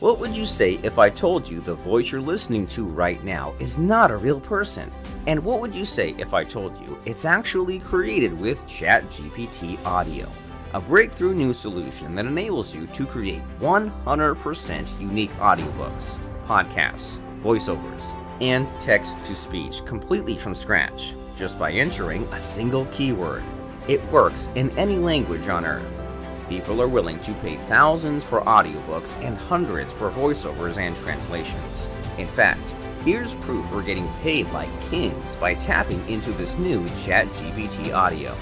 What would you say if I told you the voice you're listening to right now is not a real person? And what would you say if I told you it's actually created with ChatGPT Audio, a breakthrough new solution that enables you to create 100% unique audiobooks, podcasts, voiceovers, and text-to-speech completely from scratch, just by entering a single keyword. It works in any language on earth. People are willing to pay thousands for audiobooks and hundreds for voiceovers and translations. In fact, here's proof we're getting paid like kings by tapping into this new ChatGPT Audio.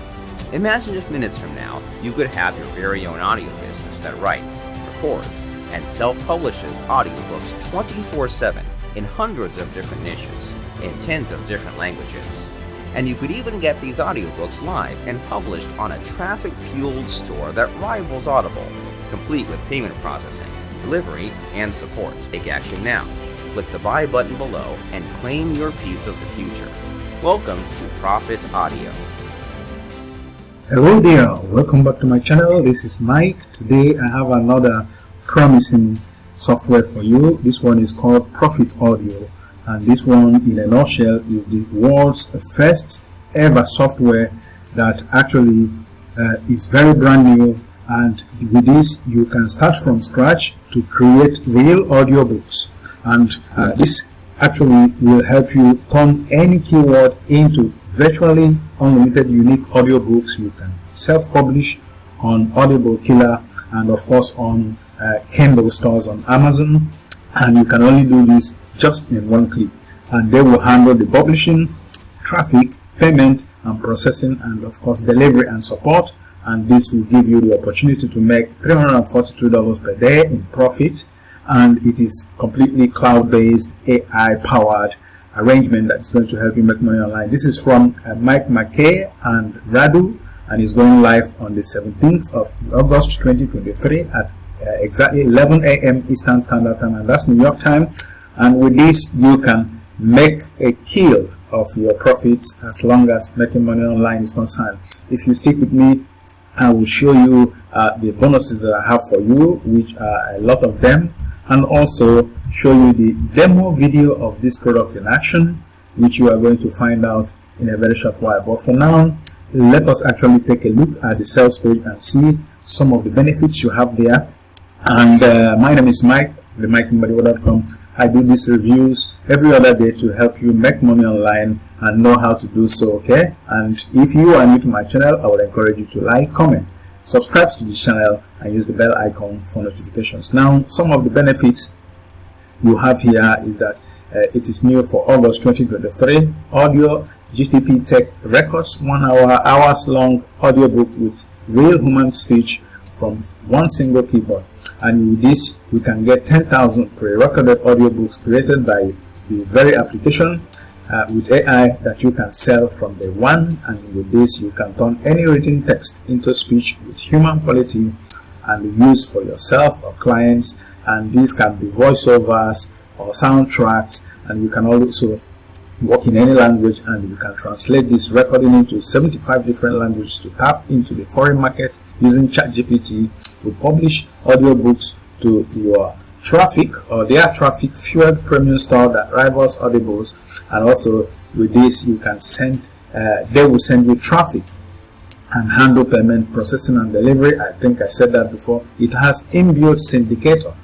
Imagine if minutes from now, you could have your very own audio business that writes, records, and self-publishes audiobooks 24/7 in hundreds of different niches, in 10s of different languages. And you could even get these audiobooks live and published on a traffic-fueled store that rivals Audible, complete with payment processing, delivery, and support. Take action now. Click the buy button below and claim your piece of the future. Welcome to ProfitAudio. Hello there, welcome back to my channel. This is Mike. Today I have another promising software for you. This one is called ProfitAudio, and this one in a nutshell is the world's first ever software that actually is very brand new, and with this you can start from scratch to create real audiobooks, and this actually will help you turn any keyword into virtually unlimited unique audiobooks. You can self-publish on Audible Killer and of course on Kindle stores on Amazon, and you can only do this just in one click, and they will handle the publishing, traffic, payment and processing, and of course delivery and support. And this will give you the opportunity to make $342 per day in profit, and it is completely cloud-based, AI powered arrangement that's going to help you make money online. This is from Mike McKay and Radu, and it's going live on the 17th of August 2023 at exactly 11 a.m. Eastern Standard Time, and that's New York time. And with this you can make a kill of your profits as long as making money online is concerned. If you stick with me, I will show you the bonuses that I have for you, which are a lot of them, and also show you the demo video of this product in action, which you are going to find out in a very short while. But for now, let us actually take a look at the sales page and see some of the benefits you have there. And my name is Mike, the MikeMbadiwe.com. I do these reviews every other day to help you make money online and know how to do so, okay? And if you are new to my channel, I would encourage you to like, comment, subscribe to this channel, and use the bell icon for notifications. Now, some of the benefits you have here is that it is new for August 2023. AudioGPT Tech records 1 hours long audiobook with real human speech from one single keyboard. And with this, you can get 10,000 pre-recorded audiobooks created by the very application with AI that you can sell from day one. And with this, you can turn any written text into speech with human quality and use for yourself or clients. And these can be voiceovers or soundtracks, and you can also work in any language, and you can translate this recording into 75 different languages to tap into the foreign market using ChatGPT. We publish audiobooks to your traffic or their traffic fueled premium store that rivals Audible's, and also with this you can send they will send you traffic and handle payment, processing and delivery. I think I said that before. It has inbuilt syndicator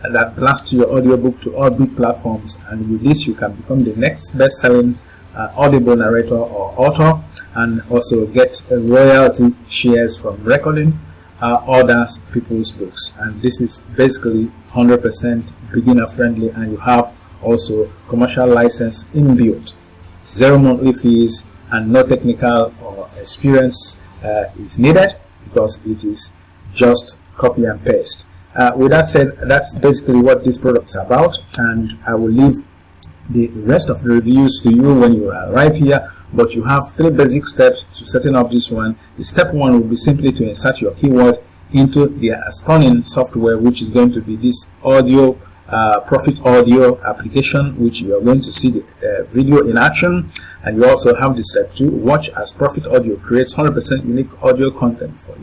that blasts your audiobook to all big platforms, and with this you can become the next best-selling Audible narrator or author, and also get royalty shares from recording others people's books. And this is basically 100% beginner friendly, and you have also commercial license inbuilt. Zero monthly fees and no technical or experience is needed, because it is just copy and paste. With that said, that's basically what this product is about, and I will leave the rest of the reviews to you when you arrive here. But you have 3 basic steps to setting up this one. The step 1 will be simply to insert your keyword into the stunning software, which is going to be this ProfitAudio application, which you are going to see the video in action. And you also have the step 2, watch as ProfitAudio creates 100% unique audio content for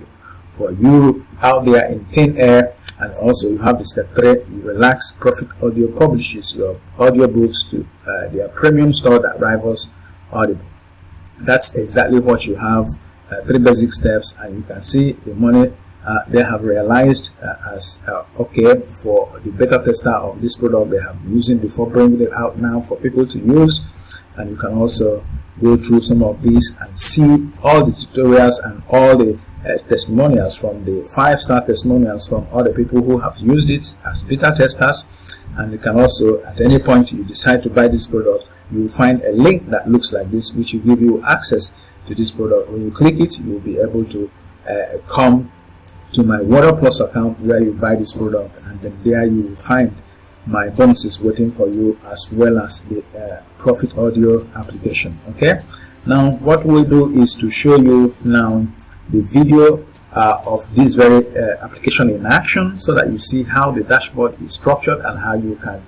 you out there in thin air, And also you have the step 3, you relax. ProfitAudio publishes your audiobooks to their premium store that rivals Audible. That's exactly what you have, 3 basic steps, and you can see the money they have realized as okay for the beta tester of this product they have been using before bringing it out now for people to use. And you can also go through some of these and see all the tutorials and all the testimonials from the 5-star testimonials from other people who have used it as beta testers. And you can also, at any point you decide to buy this product, you will find a link that looks like this, which will give you access to this product. When you click it, you will be able to come to my Water Plus account where you buy this product, and then there you will find my bonuses waiting for you, as well as the ProfitAudio application. Okay, now what we'll do is to show you now the video of this very application in action, so that you see how the dashboard is structured and how you can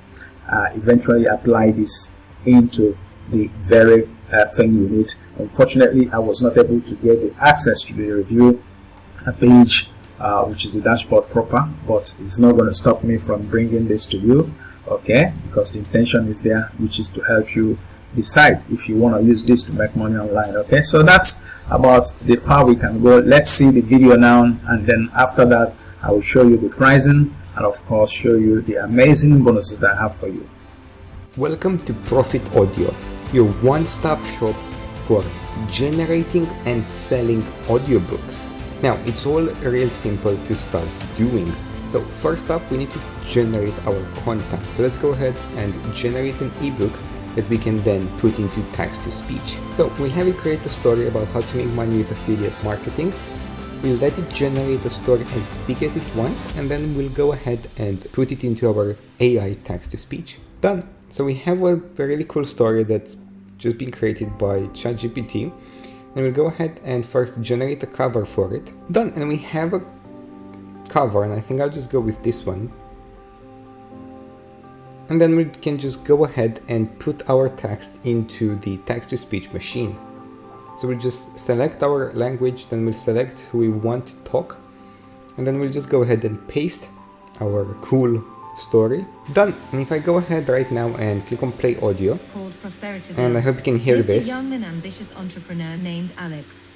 eventually apply this into the very thing you need. Unfortunately, I was not able to get the access to the review page, which is the dashboard proper, but it's not going to stop me from bringing this to you, okay, because the intention is there, which is to help you decide if you want to use this to make money online. Okay, so that's about the far we can go. Let's see the video now, and then after that I will show you the pricing and of course show you the amazing bonuses that I have for you. Welcome to ProfitAudio, your one-stop shop for generating and selling audiobooks. Now, it's all real simple to start doing. So first up, we need to generate our content. So let's go ahead and generate an ebook that we can then put into text-to-speech. So we'll have it create a story about how to make money with affiliate marketing. We'll let it generate a story as big as it wants, and then we'll go ahead and put it into our AI text-to-speech. Done. So we have a really cool story that's just been created by ChatGPT. And we'll go ahead and first generate a cover for it. Done. And we have a cover, and I think I'll just go with this one. And then we can just go ahead and put our text into the text-to-speech machine. So we'll just select our language, then we'll select who we want to talk, and then we'll just go ahead and paste our cool story. Done. And if I go ahead right now and click on play audio, and I hope you can hear this. A young and ambitious entrepreneur named Alex.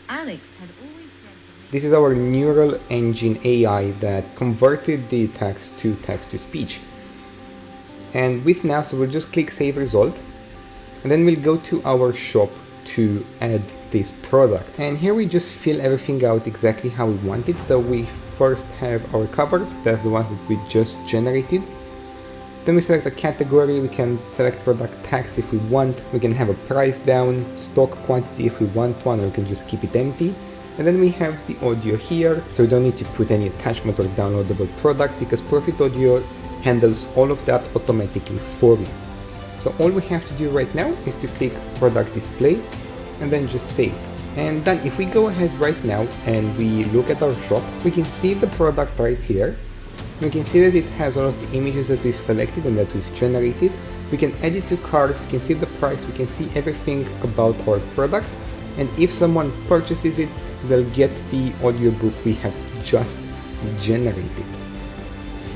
Alex had always dreamt of... This is our neural engine AI that converted the text to text-to-speech. And with now, so we'll just click save result, and then we'll go to our shop to add this product. And here we just fill everything out exactly how we want it. So we first have our covers, that's the ones that we just generated. Then we select a category, we can select product tags if we want, we can have a price down, stock quantity if we want one, or we can just keep it empty. And then we have the audio here, so we don't need to put any attachment or downloadable product because ProfitAudio handles all of that automatically for you. So all we have to do right now is to click product display and then just save. And then if we go ahead right now and we look at our shop, we can see the product right here. We can see that it has all of the images that we've selected and that we've generated. We can add it to cart, we can see the price, we can see everything about our product. And if someone purchases it, they'll get the audiobook we have just generated.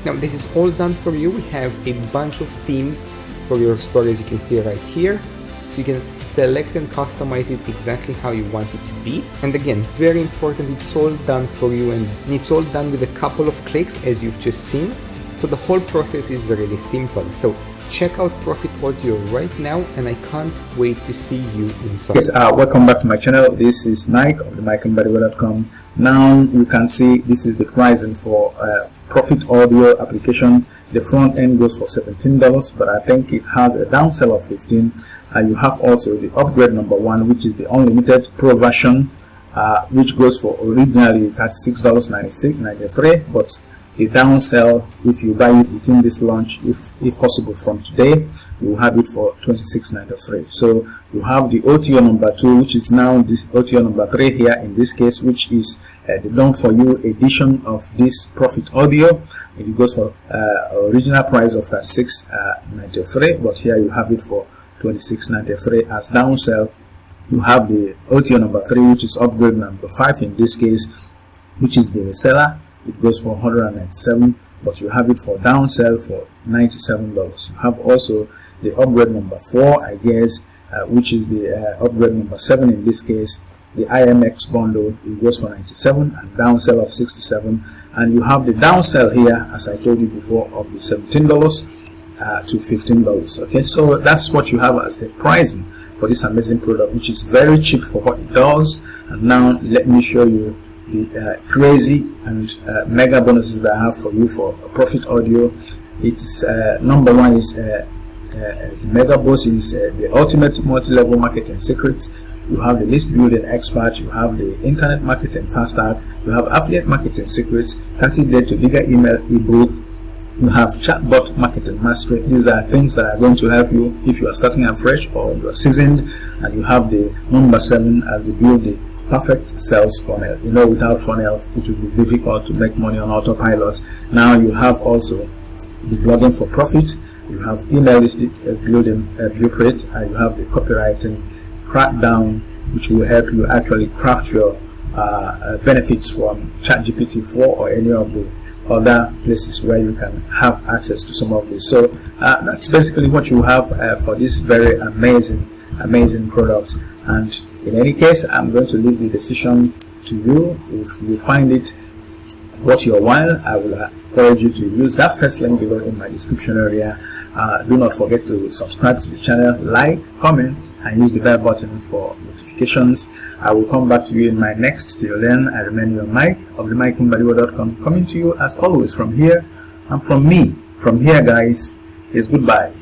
Now this is all done for you. We have a bunch of themes for your story, as you can see right here. So you can select and customize it exactly how you want it to be. And again, very important, it's all done for you, and it's all done with a couple of clicks, as you've just seen. So the whole process is really simple. So check out ProfitAudio right now, and I can't wait to see you inside. Yes, welcome back to my channel. This is Mike of the Mbadiwe.com. Now you can see this is the pricing for ProfitAudio application. The front end goes for $17, but I think it has a downsell of $15. You have also the upgrade number 1, which is the unlimited pro version, which goes for originally $36.93, but the downsell, if you buy it within this launch, if possible from today, you will have it for $26.93. So you have the OTO number 2, which is now the OTO number 3 here in this case, which is the done for you edition of this ProfitAudio. It goes for original price of $6.93, but here you have it for $26.93 as downsell. You have the OTO number 3, which is upgrade number 5 in this case, which is the reseller it goes for $197, but you have it for downsell for $97. You have also the upgrade number 4, I guess, which is the upgrade number 7 in this case, the IMX bundle. It goes for $97 and downsell of $67. And you have the downsell here, as I told you before, of the $17 to $15. Okay, so that's what you have as the pricing for this amazing product, which is very cheap for what it does. And now let me show you the crazy and mega bonuses that I have for you for ProfitAudio. It's number 1 is the mega boss is the ultimate multi-level marketing secrets. You have the list building expert, you have the internet marketing fast start, you have affiliate marketing secrets, 30-day to bigger email ebook, you have chatbot marketing mastery. These are things that are going to help you if you are starting afresh or you are seasoned. And you have the number 7 as we build the perfect sales funnel. You know, without funnels it will be difficult to make money on autopilot. Now you have also the blogging for profit, you have email list building blueprint, and you have the copywriting crackdown, which will help you actually craft your benefits from ChatGPT 4 or any of the other places where you can have access to some of this. So that's basically what you have for this very amazing product. And in any case, I'm going to leave the decision to you. If you find it worth your while, I will encourage you to use that first link below in my description area. Do not forget to subscribe to the channel, like, comment, and use the bell button for notifications. I will come back to you in my next. Till then, I remain your Mike of the Mbadiwe.com, coming to you as always from here, and from me. From here, guys, is goodbye.